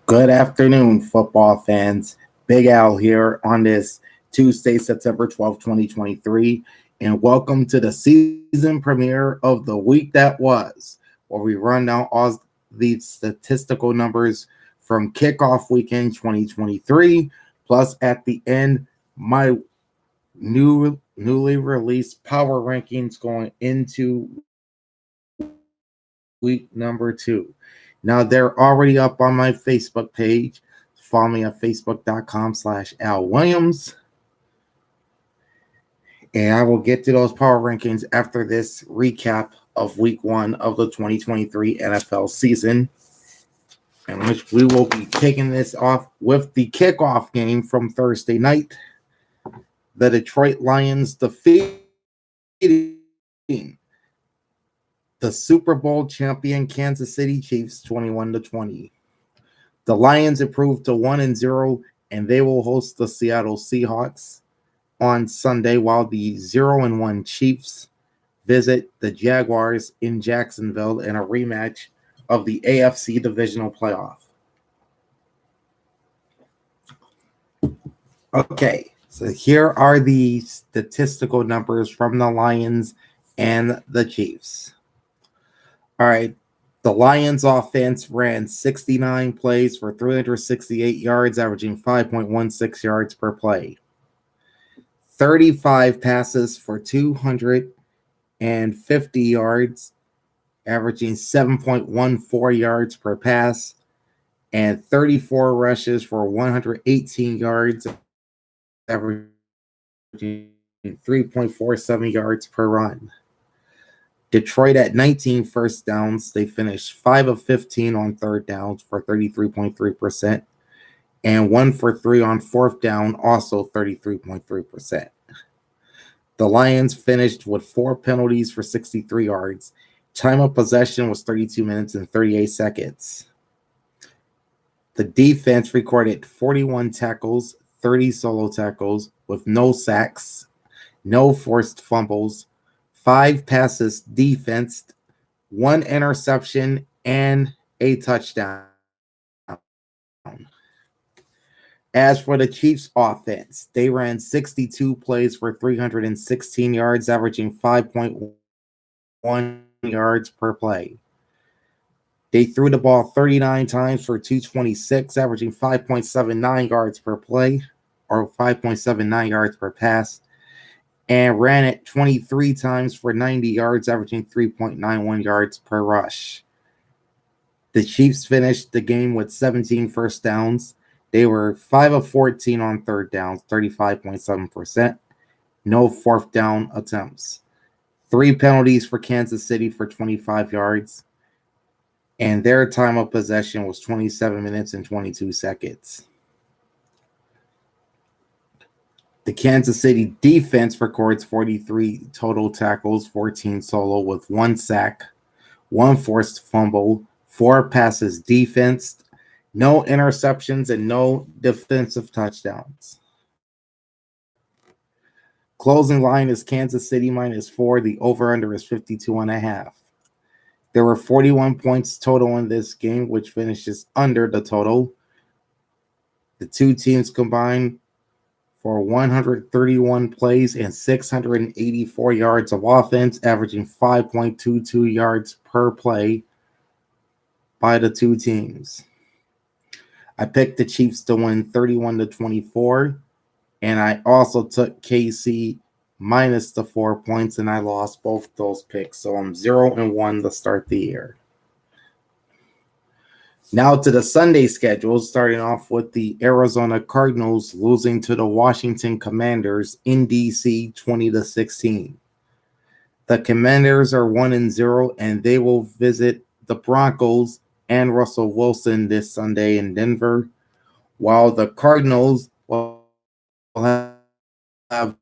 Good afternoon, football fans. Big Al here on this Tuesday, September 12th, 2023, and welcome to the season premiere of the week that was, where we run down all the statistical numbers from Kickoff Weekend 2023, plus at the end, my newly released power rankings going into week number 2. Now, they're already up on my Facebook page. Follow me at facebook.com/Al Williams. And I will get to those power rankings after this recap of week 1 of the 2023 NFL season, in which we will be kicking this off with the kickoff game from Thursday night. The Detroit Lions defeating the Super Bowl champion Kansas City Chiefs 21-20. The Lions improved to 1-0, and they will host the Seattle Seahawks on Sunday, while the 0-1 Chiefs visit the Jaguars in Jacksonville in a rematch of the AFC Divisional Playoff. Okay, so here are the statistical numbers from the Lions and the Chiefs. All right, the Lions offense ran 69 plays for 368 yards, averaging 5.16 yards per play. 35 passes for 250 yards, averaging 7.14 yards per pass, and 34 rushes for 118 yards, averaging 3.47 yards per run. Detroit at 19 first downs. They finished 5 of 15 on third downs for 33.3%, and 1 for 3 on fourth down, also 33.3%. The Lions finished with 4 penalties for 63 yards. Time of possession was 32 minutes and 38 seconds. The defense recorded 41 tackles, 30 solo tackles, with no sacks, no forced fumbles, 5 passes defensed, 1 interception, and a touchdown. As for the Chiefs' offense, they ran 62 plays for 316 yards, averaging 5.1 yards per play. They threw the ball 39 times for 226, averaging 5.79 yards per play, or 5.79 yards per pass, and ran it 23 times for 90 yards, averaging 3.91 yards per rush. The Chiefs finished the game with 17 first downs. They were 5 of 14 on third downs, 35.7%. No fourth down attempts. 3 penalties for Kansas City for 25 yards. And their time of possession was 27 minutes and 22 seconds. The Kansas City defense records 43 total tackles, 14 solo, with 1 sack, 1 forced fumble, 4 passes defensed, no interceptions, and no defensive touchdowns. Closing line is Kansas City -4. The over-under is 52.5. There were 41 points total in this game, which finishes under the total. The two teams combined for 131 plays and 684 yards of offense, averaging 5.22 yards per play by the two teams. I picked the Chiefs to win 31-24, and I also took KC minus the 4 points, and I lost both those picks. So I'm 0-1 to start the year. Now to the Sunday schedule, starting off with the Arizona Cardinals losing to the Washington Commanders in DC 20-16. The Commanders are 1-0, and they will visit the Broncos and Russell Wilson this Sunday in Denver, while the Cardinals will have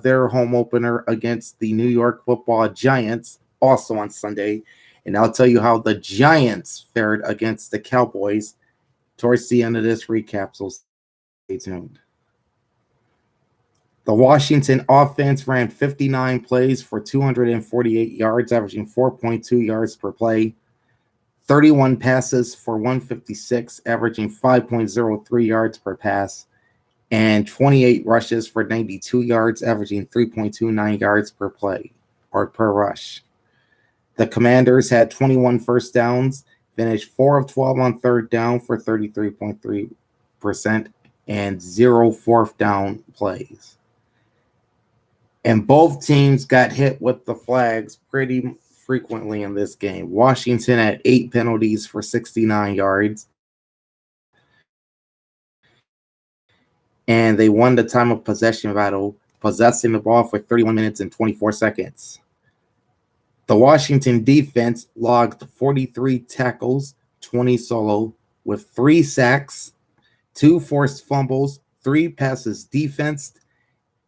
their home opener against the New York Football Giants also on Sunday. And I'll tell you how the Giants fared against the Cowboys towards the end of this recap, so stay tuned. The Washington offense ran 59 plays for 248 yards, averaging 4.2 yards per play. 31 passes for 156, averaging 5.03 yards per pass, and 28 rushes for 92 yards, averaging 3.29 yards per play or per rush. The Commanders had 21 first downs, finished 4 of 12 on third down for 33.3% and 0 fourth down plays. And both teams got hit with the flags pretty frequently in this game. Washington had 8 penalties for 69 yards. And they won the time of possession battle, possessing the ball for 31 minutes and 24 seconds. The Washington defense logged 43 tackles, 20 solo, with 3 sacks, 2 forced fumbles, 3 passes defensed,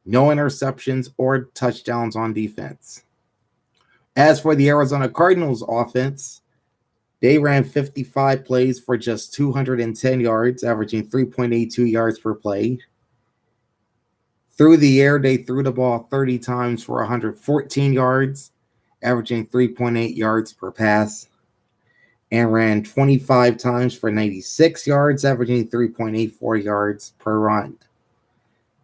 no interceptions or touchdowns on defense. As for the Arizona Cardinals offense, they ran 55 plays for just 210 yards, averaging 3.82 yards per play. Through the air, they threw the ball 30 times for 114 yards, averaging 3.8 yards per pass, and ran 25 times for 96 yards, averaging 3.84 yards per run.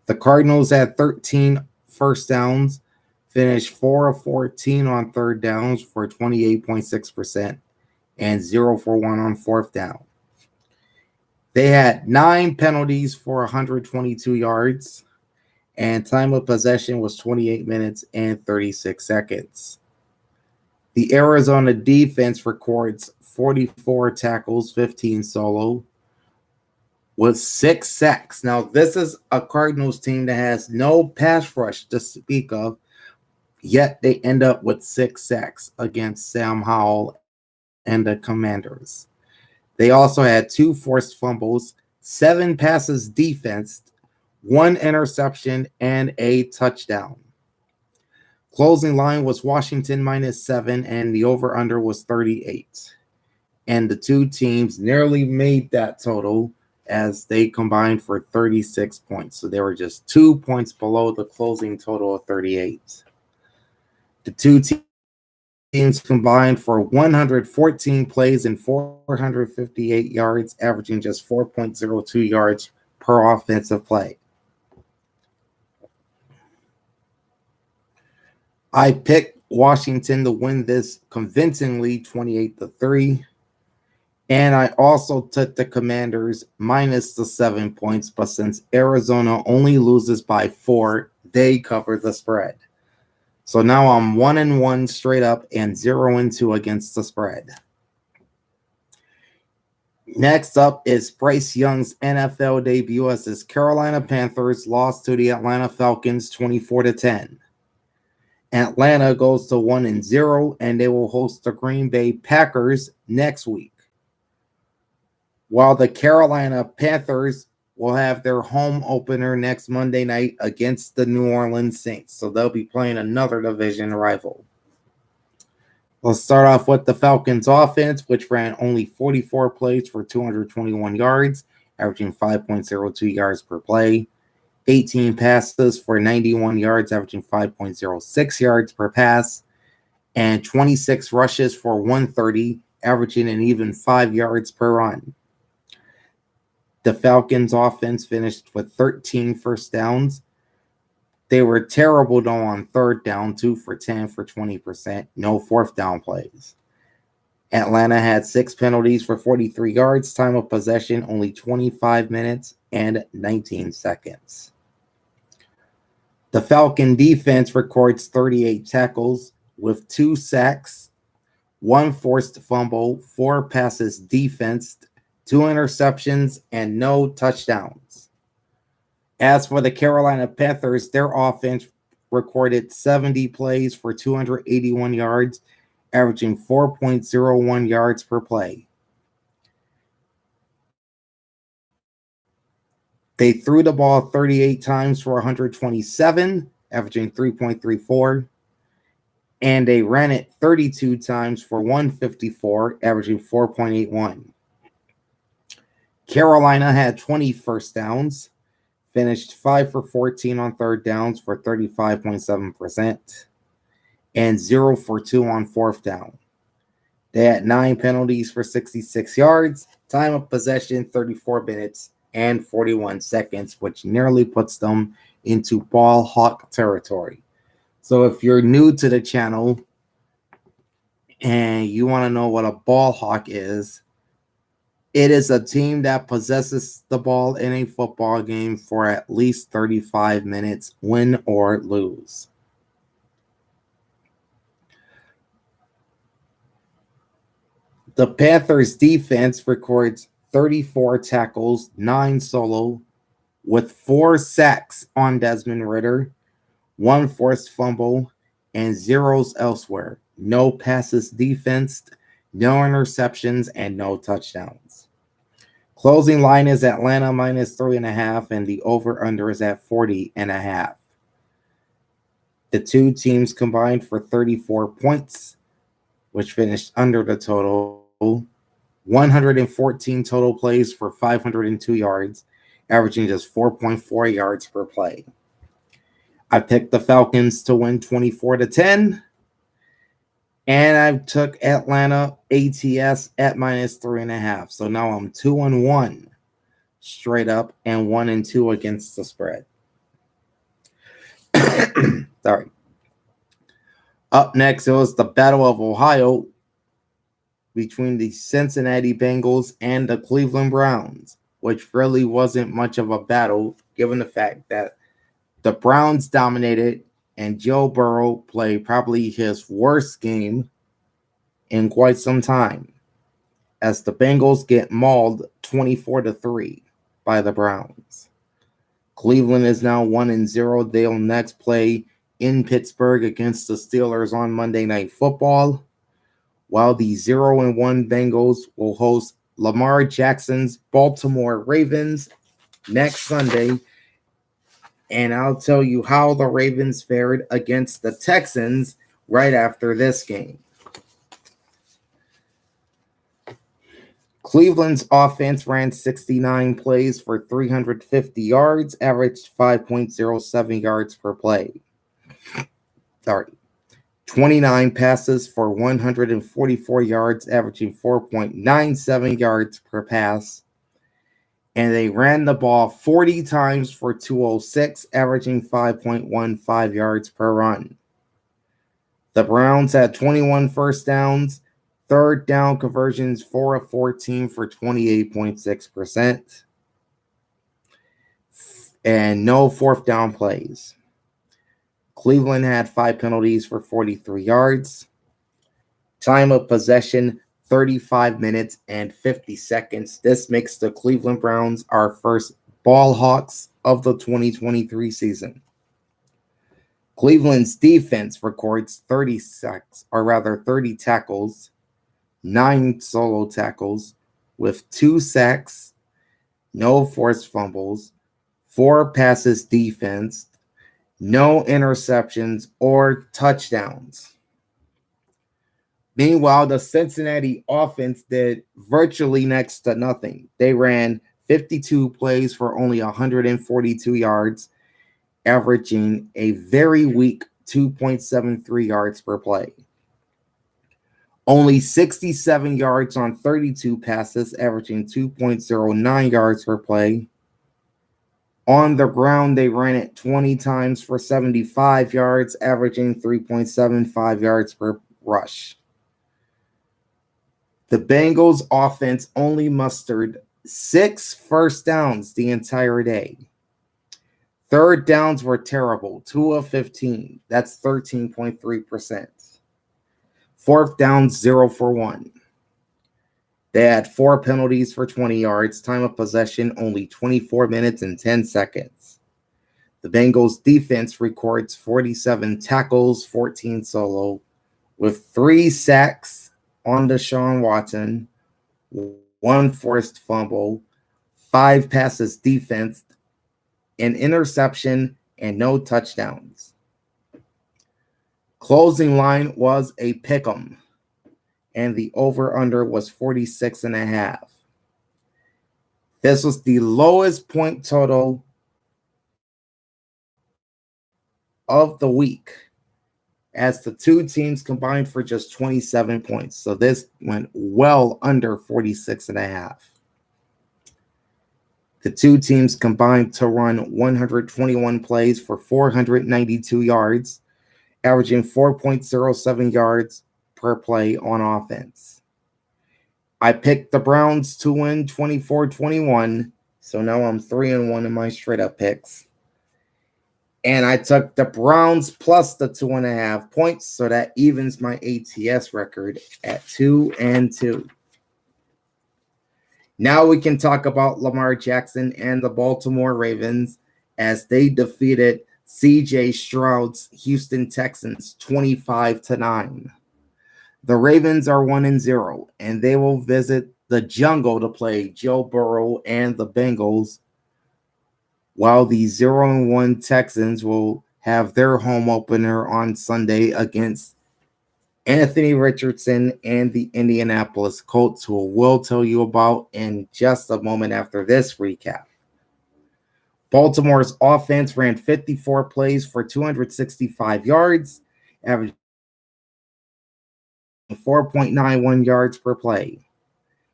The Cardinals had 13 first downs, finished 4 of 14 on third downs for 28.6%, and 0 for 1 on fourth down. They had 9 penalties for 122 yards, and time of possession was 28 minutes and 36 seconds. The Arizona defense records 44 tackles, 15 solo, with 6 sacks. Now, this is a Cardinals team that has no pass rush to speak of, yet they end up with 6 sacks against Sam Howell and the Commanders. They also had 2 forced fumbles, 7 passes defensed, 1 interception, and a touchdown. Closing line was Washington -7, and the over-under was 38. And the two teams nearly made that total as they combined for 36 points. So they were just 2 points below the closing total of 38. The two teams combined for 114 plays and 458 yards, averaging just 4.02 yards per offensive play. I picked Washington to win this convincingly 28-3. And I also took the Commanders minus the 7 points, but since Arizona only loses by 4, they cover the spread. So now I'm 1-1 straight up and 0-2 against the spread. Next up is Bryce Young's NFL debut as his Carolina Panthers lost to the Atlanta Falcons 24-10. Atlanta goes to 1-0, and they will host the Green Bay Packers next week, while the Carolina Panthers will have their home opener next Monday night against the New Orleans Saints. So they'll be playing another division rival. Let's start off with the Falcons offense, which ran only 44 plays for 221 yards, averaging 5.02 yards per play. 18 passes for 91 yards, averaging 5.06 yards per pass, and 26 rushes for 130, averaging an even 5 yards per run. The Falcons offense finished with 13 first downs. They were terrible though on third down, 2 for 10 for 20%, no fourth down plays. Atlanta had 6 penalties for 43 yards, time of possession only 25 minutes and 19 seconds. The Falcon defense records 38 tackles with 2 sacks, 1 forced fumble, 4 passes defensed, 2 interceptions, and no touchdowns. As for the Carolina Panthers, their offense recorded 70 plays for 281 yards, averaging 4.01 yards per play. They threw the ball 38 times for 127, averaging 3.34, and they ran it 32 times for 154, averaging 4.81. Carolina had 20 first downs, finished 5 for 14 on third downs for 35.7%, and 0 for 2 on fourth down. They had 9 penalties for 66 yards. Time of possession, 34 minutes and 41 seconds, which nearly puts them into ball hawk territory. So if you're new to the channel and you want to know what a ball hawk is, it is a team that possesses the ball in a football game for at least 35 minutes, win or lose. The Panthers defense records 34 tackles, 9 solo, with 4 sacks on Desmond Ridder, 1 forced fumble, and zeros elsewhere. No passes defensed, no interceptions, and no touchdowns. Closing line is Atlanta -3.5, and the over-under is at 40.5. The two teams combined for 34 points, which finished under the total. 114 total plays for 502 yards, averaging just 4.4 yards per play. I picked the Falcons to win 24-10, and I took Atlanta ATS at -3.5. So now I'm 2-1 straight up and 1-2 against the spread. Sorry. Up next, it was the Battle of Ohio between the Cincinnati Bengals and the Cleveland Browns, which really wasn't much of a battle given the fact that the Browns dominated and Joe Burrow played probably his worst game in quite some time as the Bengals get mauled 24-3 by the Browns. Cleveland is now 1-0. They'll next play in Pittsburgh against the Steelers on Monday Night Football, while the 0-1 Bengals will host Lamar Jackson's Baltimore Ravens next Sunday. And I'll tell you how the Ravens fared against the Texans right after this game. Cleveland's offense ran 69 plays for 350 yards, averaged 5.07 yards per play. 29 passes for 144 yards, averaging 4.97 yards per pass. And they ran the ball 40 times for 206, averaging 5.15 yards per run. The Browns had 21 first downs, third down conversions 4 of 14 for 28.6%, and no fourth down plays. Cleveland had 5 penalties for 43 yards. Time of possession, 35 minutes and 50 seconds. This makes the Cleveland Browns our first ball hawks of the 2023 season. Cleveland's defense records 30 tackles, 9 solo tackles, with 2 sacks, no forced fumbles, 4 passes defensed, no interceptions or touchdowns. Meanwhile, the Cincinnati offense did virtually next to nothing. They ran 52 plays for only 142 yards, averaging a very weak 2.73 yards per play. Only 67 yards on 32 passes, averaging 2.09 yards per play. On the ground, they ran it 20 times for 75 yards, averaging 3.75 yards per rush. The Bengals offense only mustered 6 first downs the entire day. Third downs were terrible, 2 of 15. That's 13.3%. Fourth down, 0 for 1. They had 4 penalties for 20 yards. Time of possession, only 24 minutes and 10 seconds. The Bengals defense records 47 tackles, 14 solo, with 3 sacks on Deshaun Watson, 1 forced fumble, 5 passes defense, an interception, and no touchdowns. Closing line was a pick'em, and the over-under was 46.5. This was the lowest point total of the week, as the two teams combined for just 27 points. So this went well under 46.5. The two teams combined to run 121 plays for 492 yards, averaging 4.07 yards per play on offense. I picked the Browns to win 24-21, so now I'm 3-1 in my straight-up picks. And I took the Browns plus the 2.5 points, so that evens my ATS record at 2-2. Now we can talk about Lamar Jackson and the Baltimore Ravens as they defeated C.J. Stroud's Houston Texans 25-9. The Ravens are 1-0, and they will visit the jungle to play Joe Burrow and the Bengals, while the 0-1 Texans will have their home opener on Sunday against Anthony Richardson and the Indianapolis Colts, who we'll tell you about in just a moment after this recap. Baltimore's offense ran 54 plays for 265 yards, averaging 4.91 yards per play.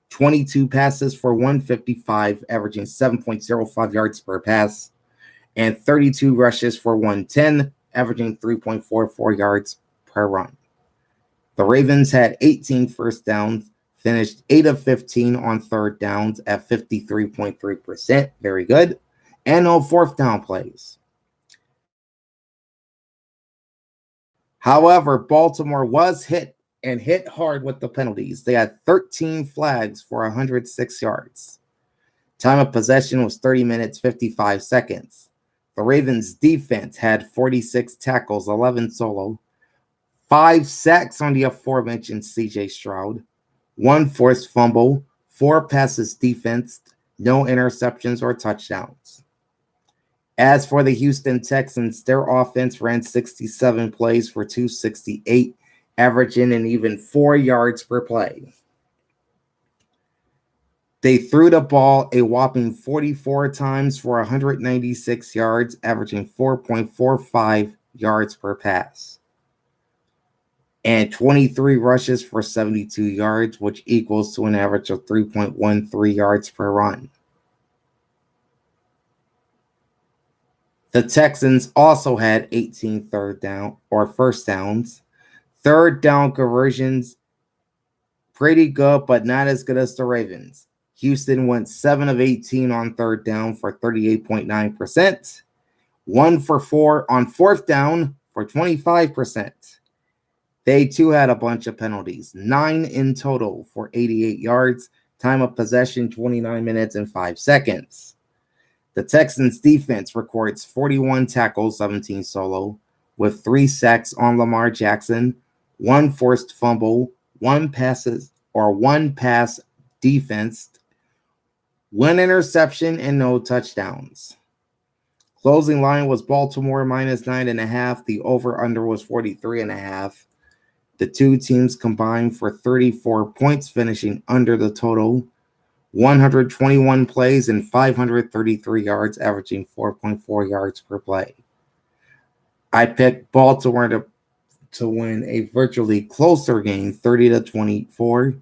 22 passes for 155, averaging 7.05 yards per pass, and 32 rushes for 110, averaging 3.44 yards per run. The Ravens had 18 first downs, finished 8 of 15 on third downs at 53.3%. Very good. And no fourth down plays. However, Baltimore was hit hard with the penalties. They had 13 flags for 106 yards. Time of possession was 30 minutes, 55 seconds. The Ravens defense had 46 tackles, 11 solo, 5 sacks on the aforementioned C.J. Stroud, 1 forced fumble, 4 passes defensed, no interceptions or touchdowns. As for the Houston Texans, their offense ran 67 plays for 268, averaging an even 4 yards per play. They threw the ball a whopping 44 times for 196 yards, averaging 4.45 yards per pass, and 23 rushes for 72 yards, which equals to an average of 3.13 yards per run. The Texans also had 18 first downs. Third down conversions, pretty good, but not as good as the Ravens. Houston went 7 of 18 on third down for 38.9%. 1 for 4 on fourth down for 25%. They too had a bunch of penalties, 9 in total for 88 yards. Time of possession, 29 minutes and 5 seconds. The Texans defense records 41 tackles, 17 solo, with 3 sacks on Lamar Jackson, 1 forced fumble, 1 pass defense, 1 interception, and no touchdowns. Closing line was Baltimore minus 9.5. The over-under was 43.5. The two teams combined for 34 points, finishing under the total. 121 plays and 533 yards, averaging 4.4 yards per play. I picked Baltimore to win a virtually closer game, 30-24.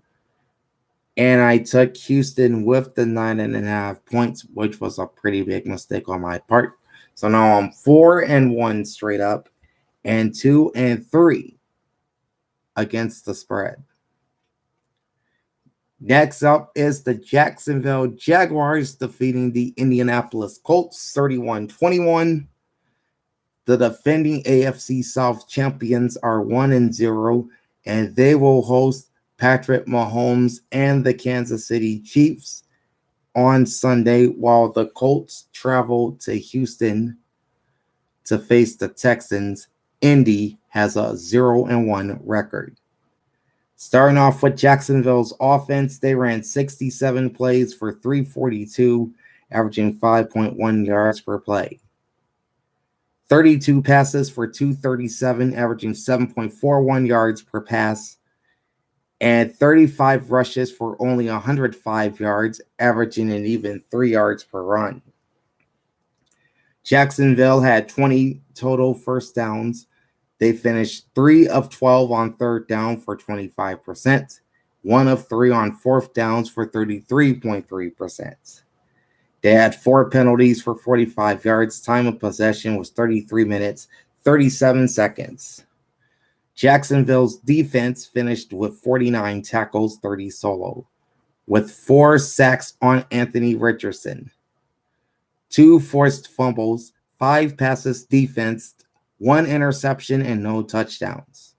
And I took Houston with the 9.5 points, which was a pretty big mistake on my part. So now I'm 4-1 straight up and 2-3 against the spread. Next up is the Jacksonville Jaguars defeating the Indianapolis Colts 31-21. The defending AFC South champions are 1-0, and they will host Patrick Mahomes and the Kansas City Chiefs on Sunday, while the Colts travel to Houston to face the Texans. Indy has a 0-1 record. Starting off with Jacksonville's offense, they ran 67 plays for 342, averaging 5.1 yards per play. 32 passes for 237, averaging 7.41 yards per pass, and 35 rushes for only 105 yards, averaging an even 3 yards per run. Jacksonville had 20 total first downs, They finished 3 of 12 on third down for 25%, 1 of 3 on fourth downs for 33.3%. They had 4 penalties for 45 yards. Time of possession was 33 minutes, 37 seconds. Jacksonville's defense finished with 49 tackles, 30 solo, with 4 sacks on Anthony Richardson, 2 forced fumbles, 5 passes defensed, 1 interception, and no touchdowns.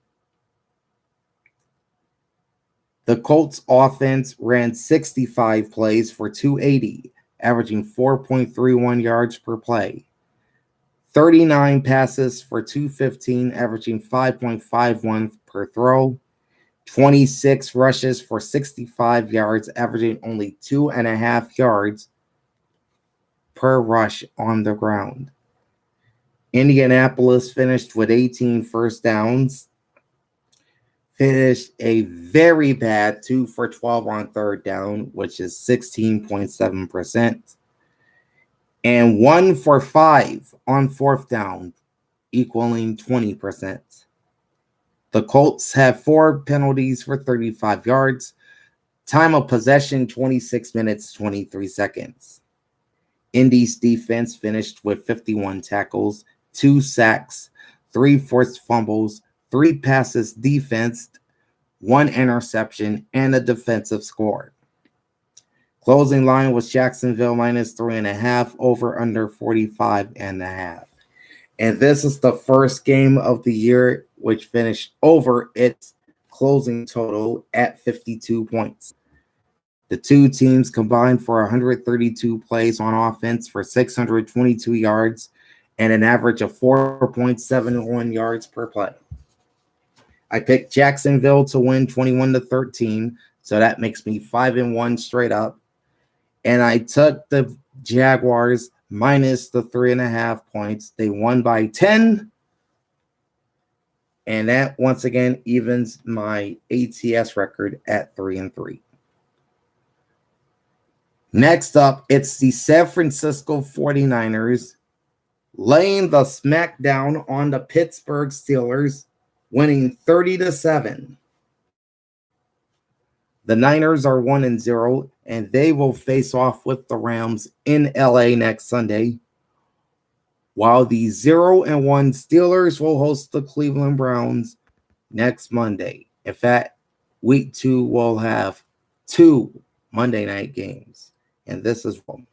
The Colts offense ran 65 plays for 280, averaging 4.31 yards per play. 39 passes for 215, averaging 5.51 per throw. 26 rushes for 65 yards, averaging only 2.5 yards per rush on the ground. Indianapolis finished with 18 first downs, finished a very bad 2 for 12 on third down, which is 16.7%, and 1 for 5 on fourth down, equaling 20%. The Colts have 4 penalties for 35 yards. Time of possession, 26 minutes, 23 seconds. Indy's defense finished with 51 tackles, 2 sacks, 3 forced fumbles, 3 passes defensed, 1 interception, and a defensive score. Closing line was Jacksonville minus 3.5, over under 45.5. And this is the first game of the year which finished over its closing total at 52 points. The two teams combined for 132 plays on offense for 622 yards and an average of 4.71 yards per play. I picked Jacksonville to win 21-13, so that makes me 5-1 straight up. And I took the Jaguars minus the 3.5 points. They won by 10. And that once again evens my ATS record at 3-3. Next up, it's the San Francisco 49ers laying the smackdown on the Pittsburgh Steelers, winning 30-7. The Niners are 1-0, and they will face off with the Rams in LA next Sunday, while the 0-1 Steelers will host the Cleveland Browns next Monday. In fact, week 2 will have 2 Monday night games, and this is one.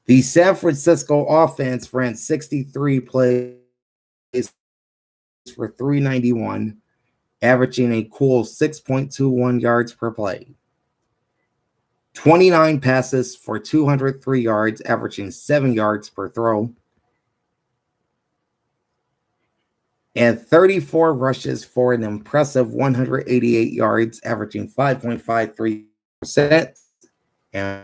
The San Francisco offense ran 63 plays for 391, averaging a cool 6.21 yards per play. 29 passes for 203 yards, averaging 7 yards per throw. And 34 rushes for an impressive 188 yards, averaging 5.53%. And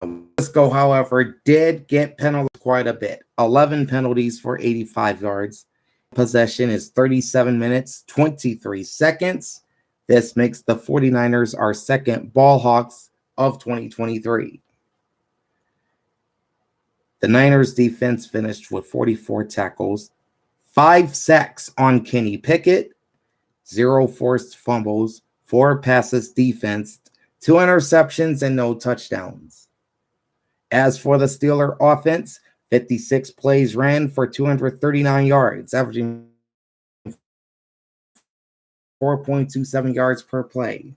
Francisco, however, did get penalized quite a bit. 11 penalties for 85 yards. Possession is 37 minutes, 23 seconds. This makes the 49ers our second ball hawks of 2023. The Niners defense finished with 44 tackles, 5 sacks on Kenny Pickett, 0 forced fumbles, 4 passes defensed, 2 interceptions, and no touchdowns. As for the Steeler offense, 56 plays ran for 239 yards, averaging 4.27 yards per play.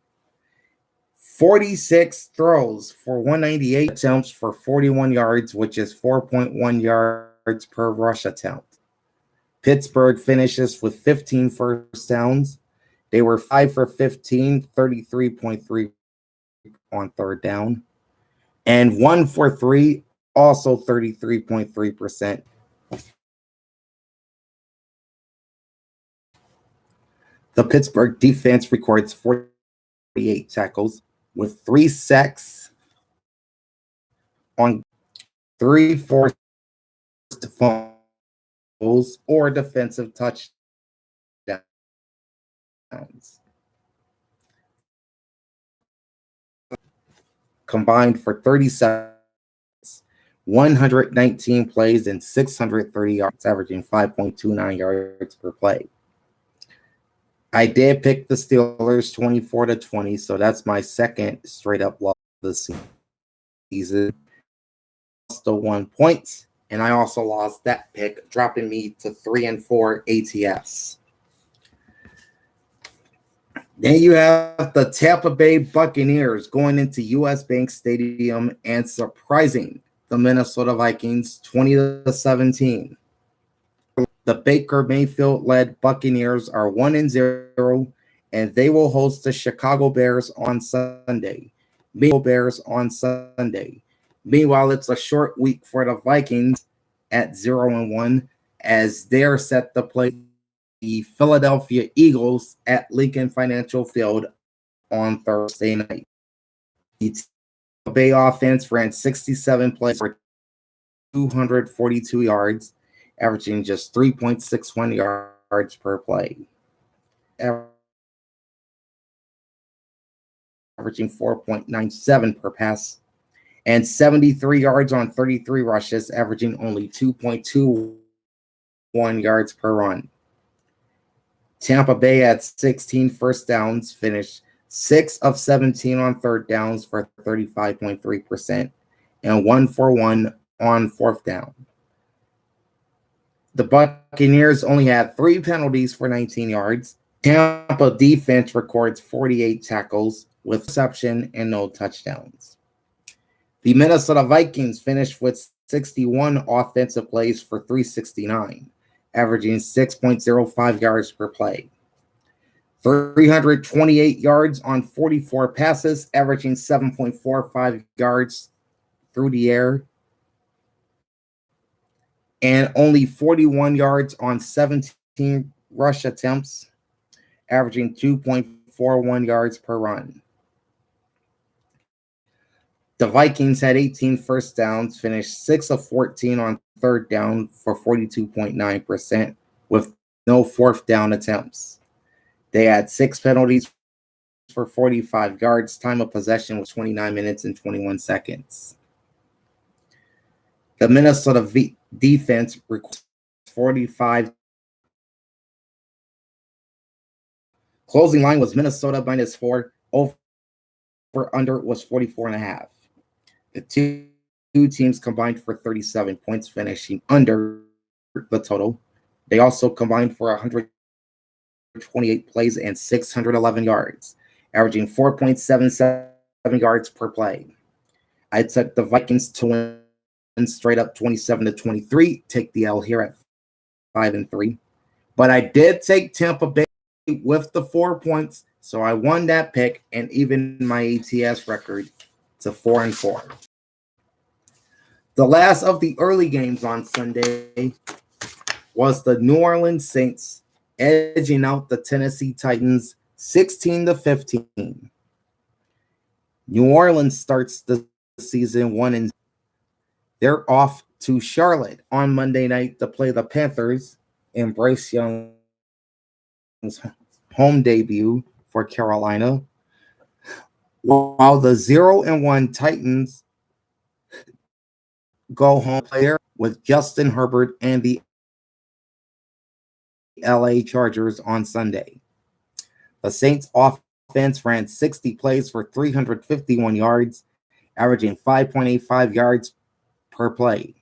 46 throws for 198 attempts for 41 yards, which is 4.1 yards per rush attempt. Pittsburgh finishes with 15 first downs. They were 5 for 15, 33.3 on third down, and 1 for 3, also 33.3%. The Pittsburgh defense records 48 tackles with 3 sacks on 3 forced fumbles or defensive touchdowns. Combined for 37, 119 plays and 630 yards, averaging 5.29 yards per play. I did pick the Steelers 24-20, so that's my second straight up loss this season. Lost to 1 point, and I also lost that pick, dropping me to 3-4 ATS. Then you have the Tampa Bay Buccaneers going into US Bank Stadium and surprising the Minnesota Vikings 20-17. The Baker Mayfield-led Buccaneers are 1-0, and they will host the Chicago Bears on Sunday. Meanwhile, it's a short week for the Vikings at 0-1, as they're set to play the Philadelphia Eagles at Lincoln Financial Field on Thursday night. The Tampa Bay offense ran 67 plays for 242 yards, averaging just 3.61 yards per play. Averaging 4.97 per pass, and 73 yards on 33 rushes, averaging only 2.21 yards per run. Tampa Bay had 16 first downs, finished 6 of 17 on third downs for 35.3%, and 1 for 1 on fourth down. The Buccaneers only had 3 penalties for 19 yards. Tampa defense records 48 tackles with interception and no touchdowns. The Minnesota Vikings finished with 61 offensive plays for 369, averaging 6.05 yards per play. 328 yards on 44 passes, averaging 7.45 yards through the air, and only 41 yards on 17 rush attempts, averaging 2.41 yards per run. The Vikings had 18 first downs, finished 6 of 14 on third down for 42.9%, with no fourth down attempts. They had 6 penalties for 45 yards. Time of possession was 29 minutes and 21 seconds. The Minnesota defense records 45. Closing line was Minnesota -4. Over under was 44.5. The two teams combined for 37 points, finishing under the total. They also combined for 128 plays and 611 yards, averaging 4.77 yards per play. I took the Vikings to win straight up 27-23. Take the L here at 5-3. But I did take Tampa Bay with the 4 points, so I won that pick and even my ATS record to 4-4. The last of the early games on Sunday was the New Orleans Saints edging out the Tennessee Titans 16-15. New Orleans starts the season 1-0. They're off to Charlotte on Monday night to play the Panthers in Bryce Young's home debut for Carolina, while the 0-1 Titans go home player with Justin Herbert and the LA Chargers on Sunday. The Saints offense ran 60 plays for 351 yards, averaging 5.85 yards per play.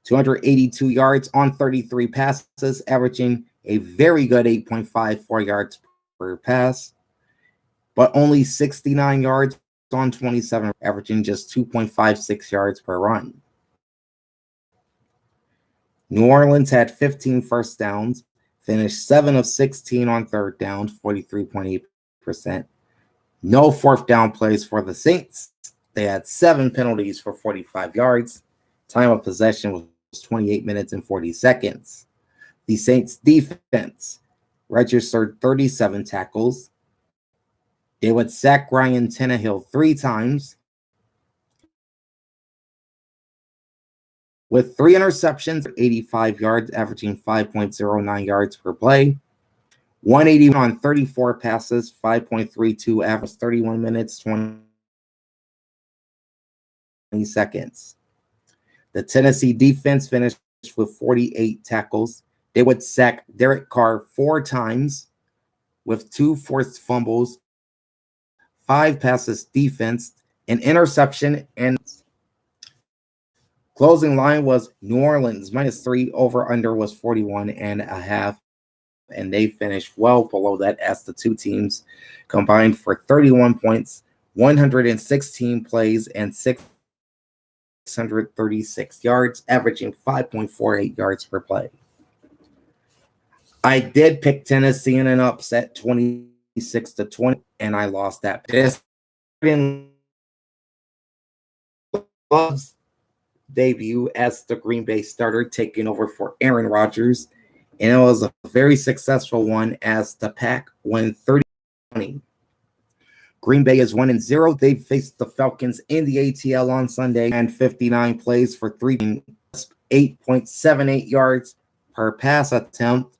282 yards on 33 passes, averaging a very good 8.54 yards per pass, but only 69 yards on 27, averaging just 2.56 yards per run. New Orleans had 15 first downs, finished 7 of 16 on third downs, 43.8%. No fourth down plays for the Saints. They had 7 penalties for 45 yards. Time of possession was 28 minutes and 40 seconds. The Saints defense registered 37 tackles. They would sack Ryan Tannehill 3 times, with 3 interceptions, 85 yards, averaging 5.09 yards per play. 180 on 34 passes, 5.32 average, 31 minutes, 20 seconds. The Tennessee defense finished with 48 tackles. They would sack Derek Carr 4 times with 2 forced fumbles, 5 passes defense, an interception, and closing line was New Orleans -3. Over under was 41.5. And they finished well below that as the two teams combined for 31 points, 116 plays, and 636 yards, averaging 5.48 yards per play. I did pick Tennessee in an upset 26-20, and I lost that. This Love's debut as the Green Bay starter, taking over for Aaron Rodgers. And it was a very successful one as the Pack won 30-20. Green Bay is 1-0. They faced the Falcons in the ATL on Sunday and 59 plays for 8.78 yards per pass attempt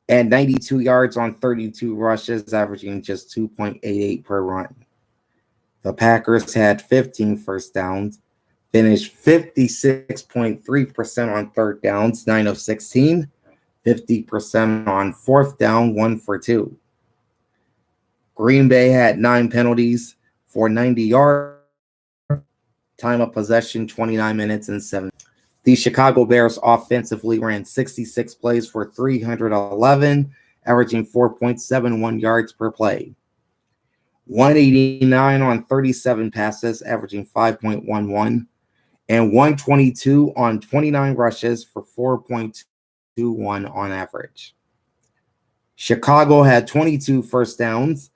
and 92 yards on 32 rushes, averaging just 2.88 per run. The Packers had 15 first downs, finished 56.3% on third downs, 9 of 16. 50% on fourth down, 1 for 2. Green Bay had 9 penalties for 90 yards. Time of possession, 29 minutes and 7. The Chicago Bears offensively ran 66 plays for 311, averaging 4.71 yards per play. 189 on 37 passes, averaging 5.11, and 122 on 29 rushes for 4.21 on average. Chicago had 22 first downs,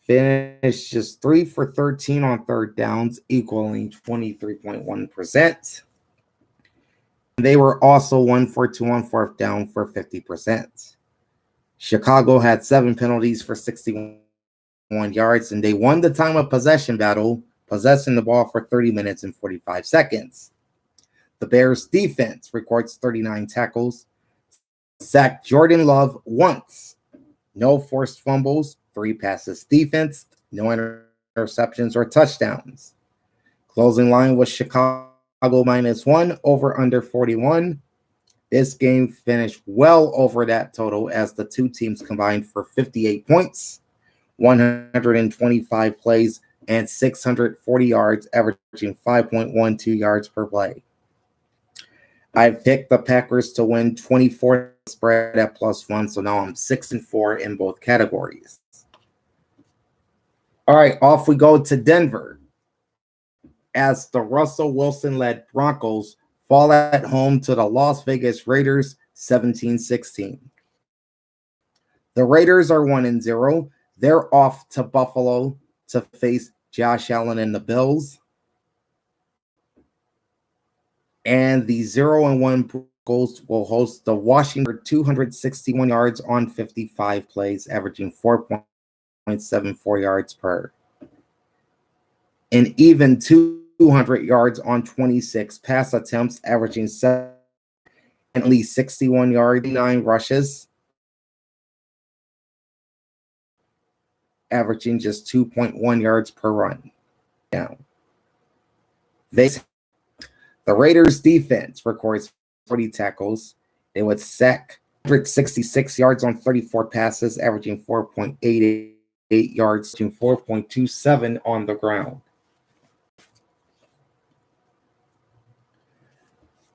finished just 3 for 13 on third downs, equaling 23.1%. They were also 1 for 2 on fourth down for 50%. Chicago had 7 penalties for 61 yards, and they won the time of possession battle, possessing the ball for 30 minutes and 45 seconds. The Bears defense records 39 tackles, sacked Jordan Love once, no forced fumbles, 3 passes defense, no interceptions or touchdowns. Closing line was Chicago -1, over under 41. This game finished well over that total as the two teams combined for 58 points, 125 plays, and 640 yards, averaging 5.12 yards per play. I picked the Packers to win 24 spread at +1, so now I'm 6-4 in both categories. All right, off we go to Denver as the Russell Wilson-led Broncos fall at home to the Las Vegas Raiders 17-16. The Raiders are 1-0. They're off to Buffalo to face Josh Allen and the Bills. And the 0-1 Broncos will host the Washington 261 yards on 55 plays, averaging 4.74 yards per. And even 200 yards on 26 pass attempts, averaging 7 and at least 61 yards, 9 rushes, averaging just 2.1 yards per run. Now, the Raiders defense records 40 tackles. They would sack 166 yards on 34 passes, averaging 4.88 yards to 4.27 on the ground.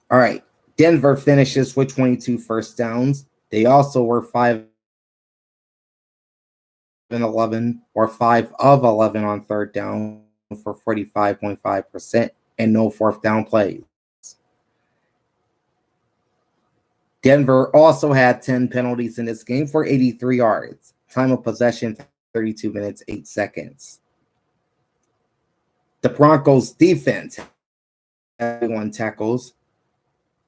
All right, Denver finishes with 22 first downs. They also were 5-11 or 5 of 11 on third down for 45.5% and no fourth down plays. Denver also had 10 penalties in this game for 83 yards. Time of possession, 32 minutes, 8 seconds. The Broncos defense had 1 tackles,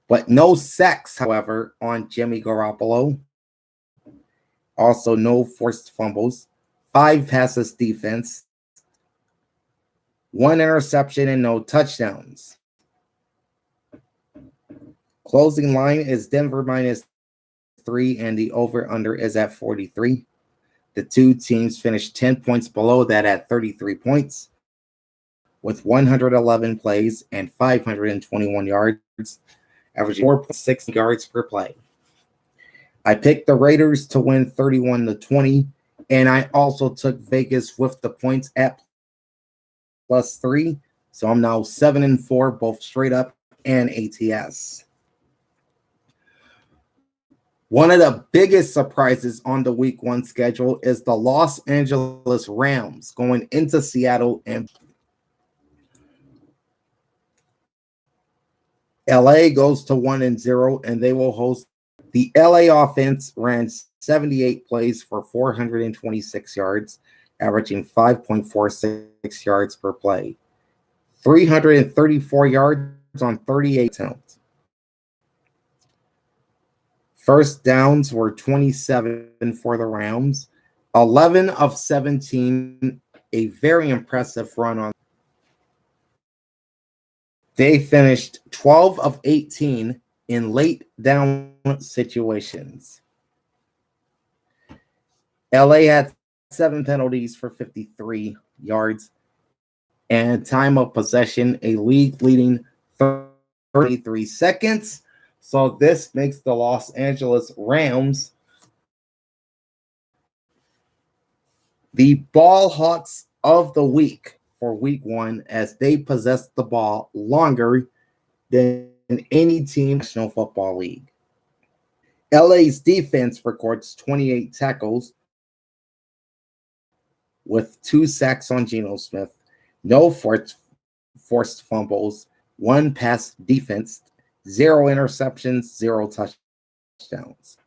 but no sacks, however, on Jimmy Garoppolo. Also, no forced fumbles, 5 passes defense, 1 interception, and no touchdowns. Closing line is Denver -3, and the over-under is at 43. The two teams finished 10 points below that at 33 points. with 111 plays and 521 yards, averaging 4.6 yards per play. I picked the Raiders to win 31-20, and I also took Vegas with the points at +3. So I'm now 7-4, both straight up and ATS. One of the biggest surprises on the week 1 schedule is the Los Angeles Rams going into Seattle, and LA goes to 1-0, and they will host. The LA offense ran 78 plays for 426 yards, averaging 5.46 yards per play. 334 yards on 38 attempts. First downs were 27 for the Rams, 11 of 17, a very impressive run on. They finished 12 of 18 in late down situations. LA had 7 penalties for 53 yards and time of possession, a league-leading 33 seconds. So this makes the Los Angeles Rams the ball hawks of the week for week 1, as they possess the ball longer than any team in the National Football League. LA's defense records 28 tackles with 2 sacks on Geno Smith, no forced fumbles, 1 pass defense, 0 interceptions, 0 touchdowns.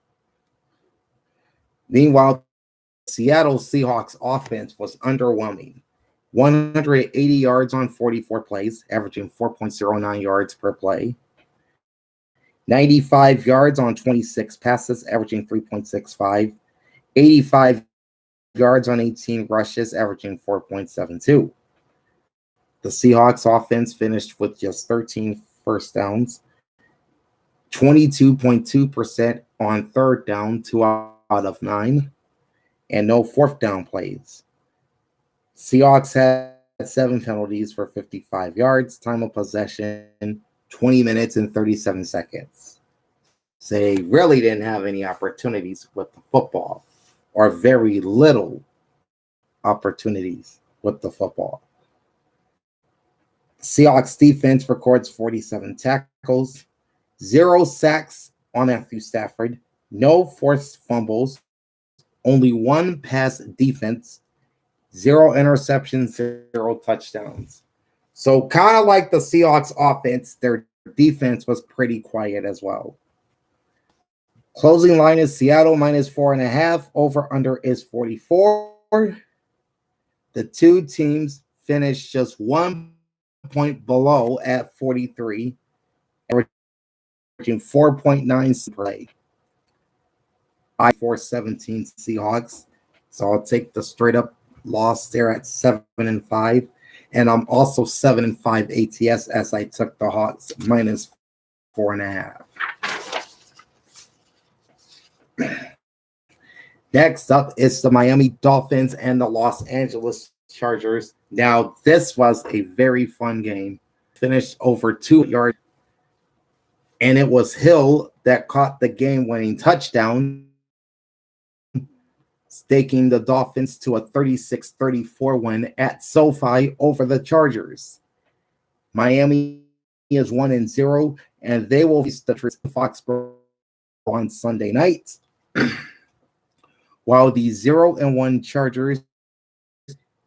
Meanwhile, Seattle Seahawks offense was underwhelming. 180 yards on 44 plays, averaging 4.09 yards per play. 95 yards on 26 passes, averaging 3.65. 85 yards on 18 rushes, averaging 4.72. The Seahawks offense finished with just 13 first downs, 22.2% on third down, 2 out of 9, and no fourth down plays. Seahawks had 7 penalties for 55 yards, time of possession 20 minutes and 37 seconds. So they really didn't have any opportunities with the football, or very little opportunities with the football. Seahawks defense records 47 tackles, 0 sacks on Matthew Stafford, no forced fumbles, only 1 pass defense, 0 interceptions, 0 touchdowns. So kind of like the Seahawks offense, their defense was pretty quiet as well. Closing line is Seattle -4.5. Over under is 44. The two teams finished just 1 point below at 43, averaging 4.9 play. I 417 Seahawks. So I'll take the straight up loss there at 7-5. And I'm also 7-5 ATS, as I took the Hawks -4.5. Next up is the Miami Dolphins and the Los Angeles Chargers. Now, this was a very fun game. Finished over 2 yards. And it was Hill that caught the game-winning touchdown, staking the Dolphins to a 36-34 win at SoFi over the Chargers. Miami is 1-0, and they will face the Foxborough on Sunday night. While the 0-1 Chargers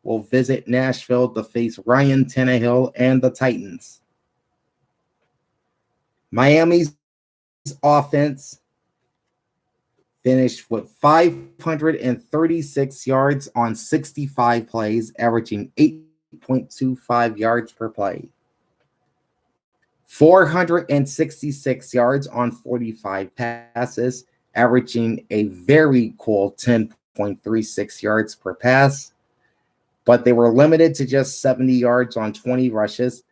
will visit Nashville to face Ryan Tannehill and the Titans. Miami's offense finished with 536 yards on 65 plays, averaging 8.25 yards per play. 466 yards on 45 passes, averaging a very cool 10.36 yards per pass. But they were limited to just 70 yards on 20 rushes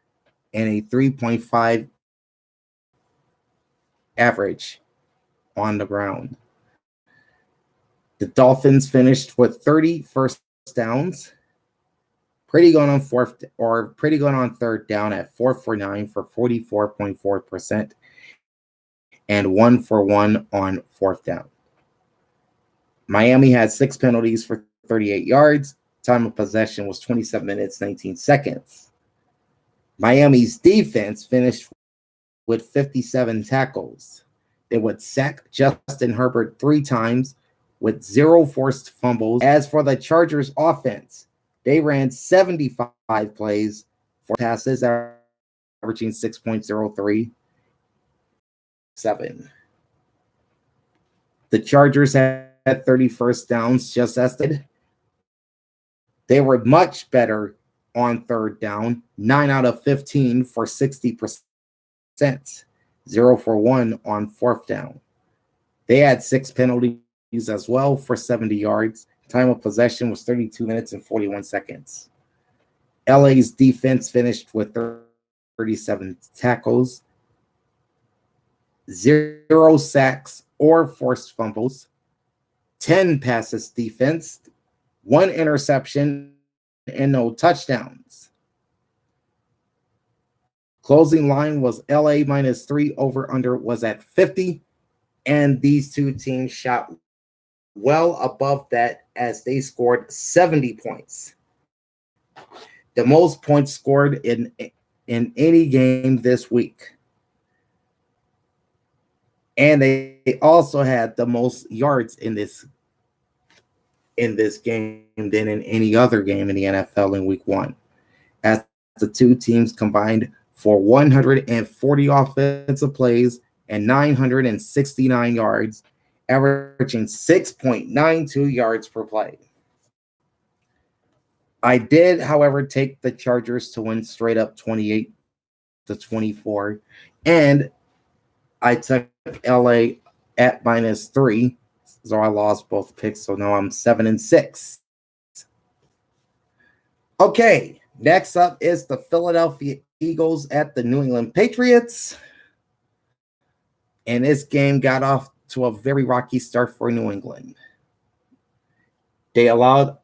and a 3.5 average on the ground. The Dolphins finished with 30 first downs, pretty good on third down at 4 for 9 for 44.4% and 1 for 1 on fourth down. Miami had 6 penalties for 38 yards. Time of possession was 27 minutes, 19 seconds. Miami's defense finished with 57 tackles. They would sack Justin Herbert 3 times with 0 forced fumbles. As for the Chargers offense, they ran 75 plays for passes, averaging 6.03. The Chargers had 30 first downs, just as they were much better on third down, 9 out of 15 for 60%, 0 for 1 on fourth down. They had 6 penalties as well for 70 yards. Time of possession was 32 minutes and 41 seconds. LA's defense finished with 37 tackles, 0 sacks or forced fumbles, 10 passes defense, 1 interception, and no touchdowns. Closing line was LA -3, over under was at 50, and these two teams shot well above that as they scored 70 points. The most points scored in any game this week. And they also had the most yards in this game than in any other game in the NFL in week 1. As the two teams combined for 140 offensive plays and 969 yards, averaging 6.92 yards per play. I did, however, take the Chargers to win straight up 28-24, and I took LA at -3, so I lost both picks, so now I'm 7-6. Okay, next up is the Philadelphia Eagles at the New England Patriots, and this game got off to a very rocky start for New England. They allowed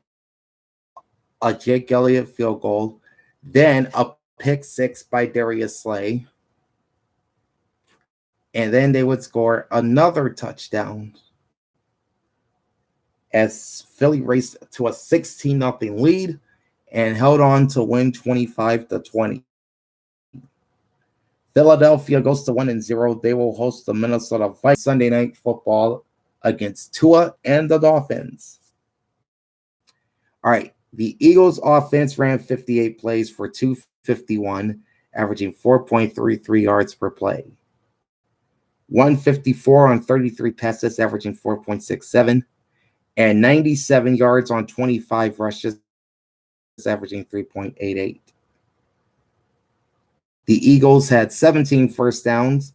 a Jake Elliott field goal, then a pick 6 by Darius Slay, and then they would score another touchdown as Philly raced to a 16-0 lead and held on to win 25-20. Philadelphia goes to 1-0. They will host the Minnesota Vikings Sunday Night Football against Tua and the Dolphins. All right, the Eagles offense ran 58 plays for 251, averaging 4.33 yards per play. 154 on 33 passes, averaging 4.67, and 97 yards on 25 rushes, averaging 3.88. The Eagles had 17 first downs.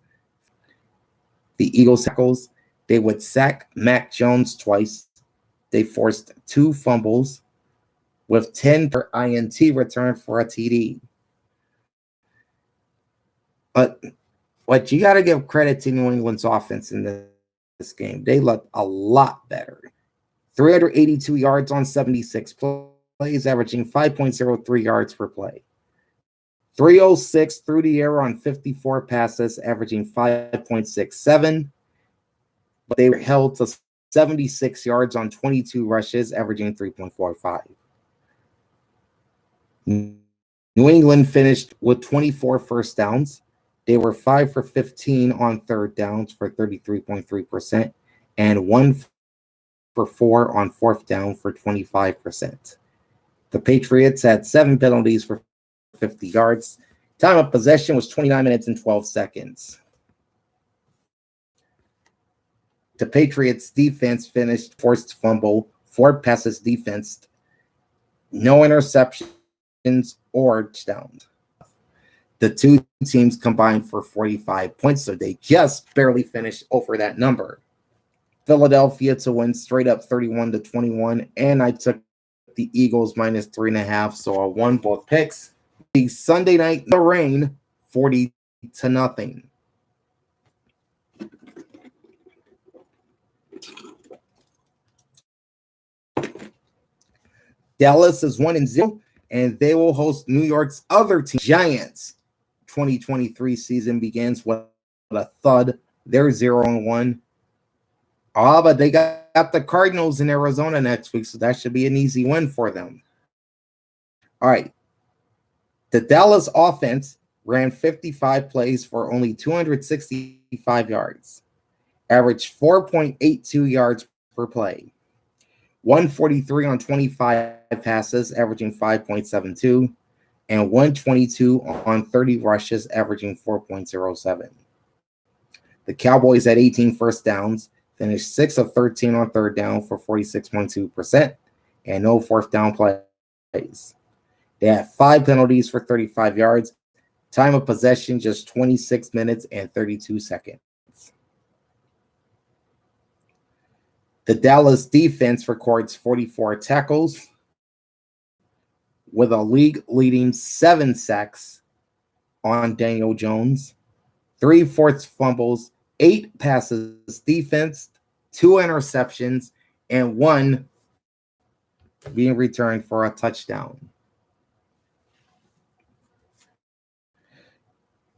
The Eagles tackles, they would sack Mac Jones twice. They forced 2 fumbles with 10 per INT return for a TD. But you got to give credit to New England's offense in this game. They looked a lot better. 382 yards on 76 plays, averaging 5.03 yards per play. 306 through the air on 54 passes, averaging 5.67. But they were held to 76 yards on 22 rushes, averaging 3.45. New England finished with 24 first downs. They were 5 for 15 on third downs for 33.3% and 1 for 4 on fourth down for 25%. The Patriots had 7 penalties for 50 yards. Time of possession was 29 minutes and 12 seconds. The Patriots defense finished forced fumble, 4 passes defense, no interceptions or touchdowns. The two teams combined for 45 points, so they just barely finished over that number. Philadelphia to win straight up 31-21, and I took the Eagles -3.5, so I won both picks. The Sunday night in the rain, 40-0. Dallas is 1-0. and they will host New York's other team, Giants. 2023 season begins with a thud. They're 0-1. But they got the Cardinals in Arizona next week, so that should be an easy win for them. All right. The Dallas offense ran 55 plays for only 265 yards, averaged 4.82 yards per play, 143 on 25 passes, averaging 5.72, and 122 on 30 rushes, averaging 4.07. The Cowboys had 18 first downs, finished 6 of 13 on third down for 46.2%, and no fourth down plays. They had 5 penalties for 35 yards. Time of possession, just 26 minutes and 32 seconds. The Dallas defense records 44 tackles with a league-leading 7 sacks on Daniel Jones, 3 forced fumbles, 8 passes defense, 2 interceptions, and 1 being returned for a touchdown.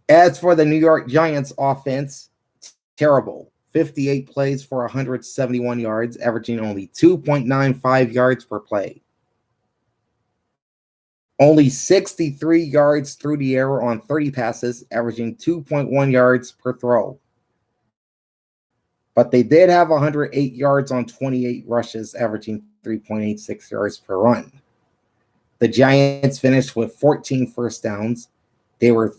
As for the New York Giants offense, terrible. 58 plays for 171 yards, averaging only 2.95 yards per play. Only 63 yards through the air on 30 passes, averaging 2.1 yards per throw. But they did have 108 yards on 28 rushes, averaging 3.86 yards per run. The Giants finished with 14 first downs. They were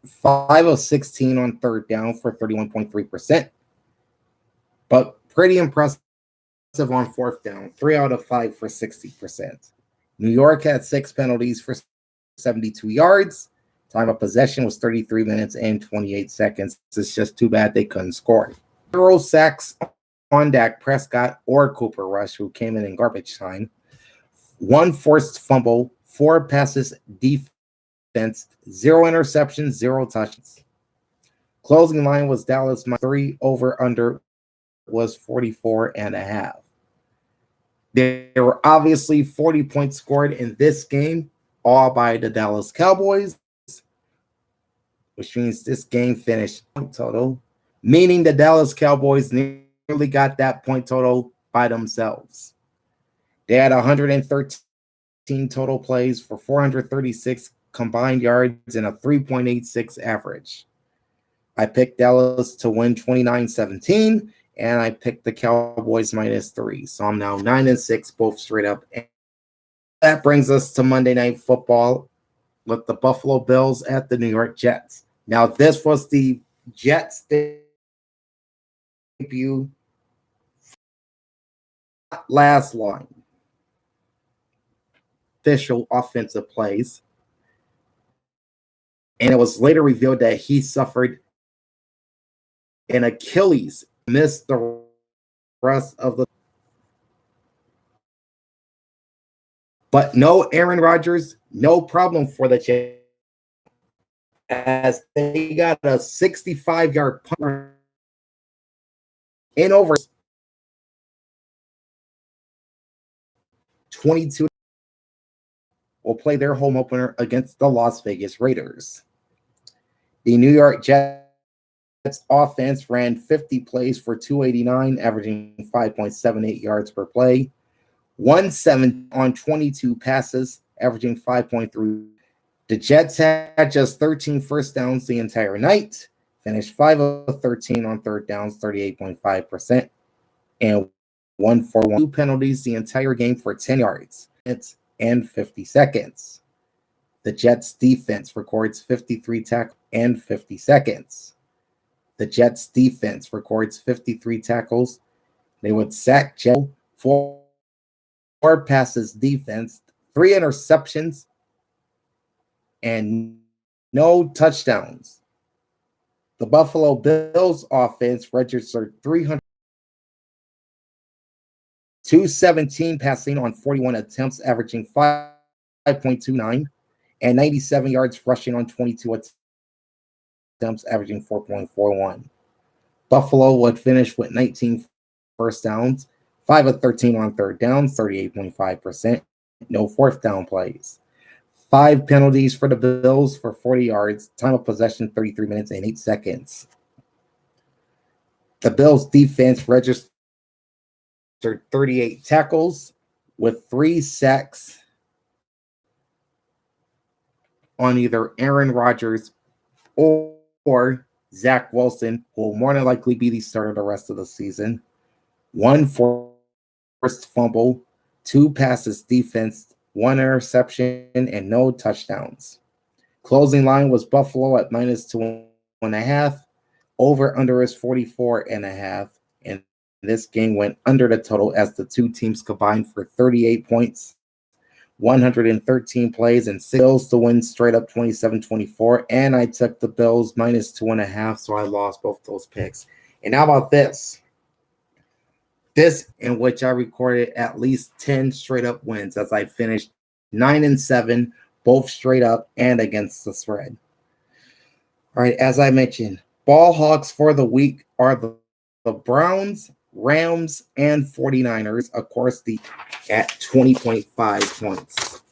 5 of 16 on third down for 31.3%. But pretty impressive on fourth down, 3 out of 5 for 60%. New York had 6 penalties for 72 yards. Time of possession was 33 minutes and 28 seconds. It's just too bad they couldn't score. 0 sacks on Dak Prescott or Cooper Rush, who came in garbage time. 1 forced fumble, 4 passes defense, 0 interceptions, 0 touchdowns. Closing line was Dallas -3, over under was 44.5. There were obviously 40 points scored in this game, all by the Dallas Cowboys, which means this game finished point total, meaning the Dallas Cowboys nearly got that point total by themselves. They had 113 total plays for 436 combined yards and a 3.86 average. I picked Dallas to win 29-17. And I picked the Cowboys -3. So I'm now 9-6, both straight up. And that brings us to Monday Night Football with the Buffalo Bills at the New York Jets. Now, this was the Jets debut last line. Official offensive plays. And it was later revealed that he suffered an Achilles, missed the rest of the. But no Aaron Rodgers, no problem for the Jets, as they got a 65-yard punt in over 22. Will play their home opener against the Las Vegas Raiders. The New York Jets offense ran 50 plays for 289, averaging 5.78 yards per play. 170 on 22 passes, averaging 5.3. The Jets had just 13 first downs the entire night, finished 5 of 13 on third downs, 38.5%, and 1 for 1. 2 penalties the entire game for 10 yards and 50 seconds. The Jets defense records 53 tackles and 50 seconds. The Jets defense records 53 tackles. They would sack Joe, 4 passes defense, 3 interceptions, and no touchdowns. The Buffalo Bills offense registered 217 passing on 41 attempts, averaging 5.29, and 97 yards rushing on 22 attempts, averaging 4.41. Buffalo would finish with 19 first downs, 5 of 13 on third down, 38.5%, no fourth down plays. 5 penalties for the Bills for 40 yards. Time of possession, 33 minutes and 8 seconds. The Bills defense registered 38 tackles with 3 sacks on either Aaron Rodgers or Zach Wilson, who will more than likely be the starter the rest of the season. 1 forced fumble, 2 passes defense, 1 interception, and no touchdowns. Closing line was Buffalo at -2.5. Over under is 44.5. And this game went under the total as the two teams combined for 38 points, 113 plays, and Bills to win straight up 27-24. And I took the Bills -2.5, so I lost both those picks. And how about this? This in which I recorded at least 10 straight up wins as I finished 9-7, both straight up and against the spread. All right, as I mentioned, ball hogs for the week are the Browns, Rams, and 49ers. Of course, at 20.5 points.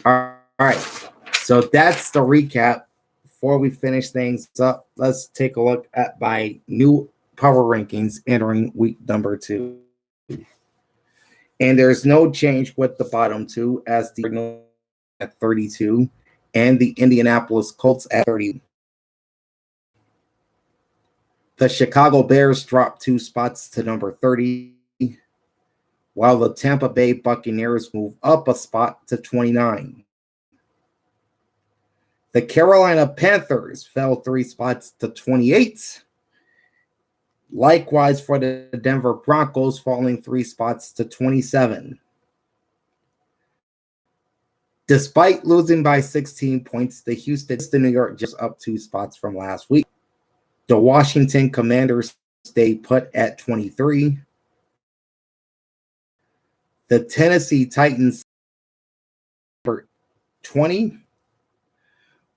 All right, so that's the recap. Before we finish things up, let's take a look at my new power rankings entering week number 2. And there's no change with the bottom 2 as the Cardinals at 32 and the Indianapolis Colts at 30. The Chicago Bears dropped 2 spots to number 30, while the Tampa Bay Buccaneers move up a spot to 29. The Carolina Panthers fell 3 spots to 28. Likewise for the Denver Broncos, falling 3 spots to 27. Despite losing by 16 points, the New York just up 2 spots from last week. The Washington Commanders stayed put at 23. The Tennessee Titans 20,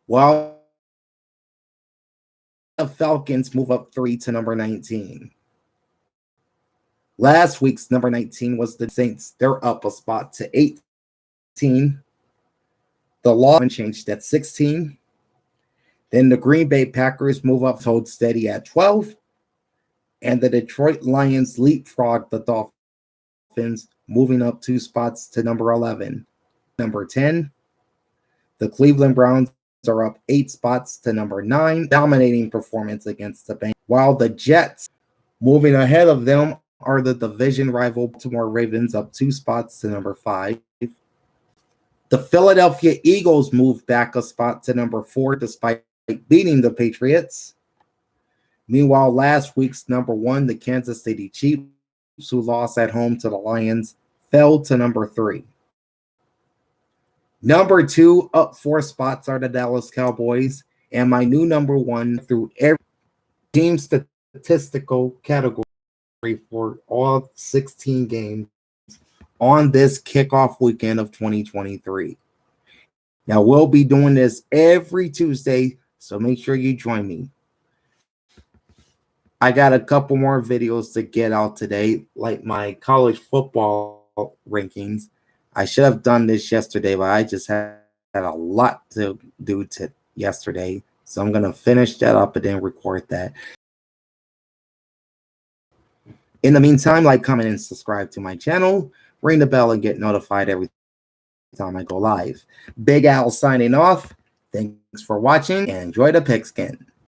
while the Falcons move up 3 to number 19. Last week's number 19 was the Saints. They're up a spot to 18. The Lions changed at 16. Then the Green Bay Packers move up, hold steady at 12. And the Detroit Lions leapfrog the Dolphins, moving up 2 spots to number 11. Number 10, the Cleveland Browns are up 8 spots to number 9, dominating performance against the Bengals. While the Jets, moving ahead of them, are the division rival Baltimore Ravens, up 2 spots to number 5. The Philadelphia Eagles moved back a spot to number 4 despite beating the Patriots. Meanwhile, last week's number 1, the Kansas City Chiefs, who lost at home to the Lions, fell to number 3. Number 2, up 4 spots, are the Dallas Cowboys, and my new number 1 through every team statistical category for all 16 games on this kickoff weekend of 2023. Now, we'll be doing this every Tuesday, so make sure you join me. I got a couple more videos to get out today, like my college football rankings. I should have done this yesterday, but I just had a lot to do yesterday. So I'm going to finish that up and then record that. In the meantime, like, comment, and subscribe to my channel. Ring the bell and get notified every time I go live. Big Al signing off. Thanks for watching and enjoy the pigskin.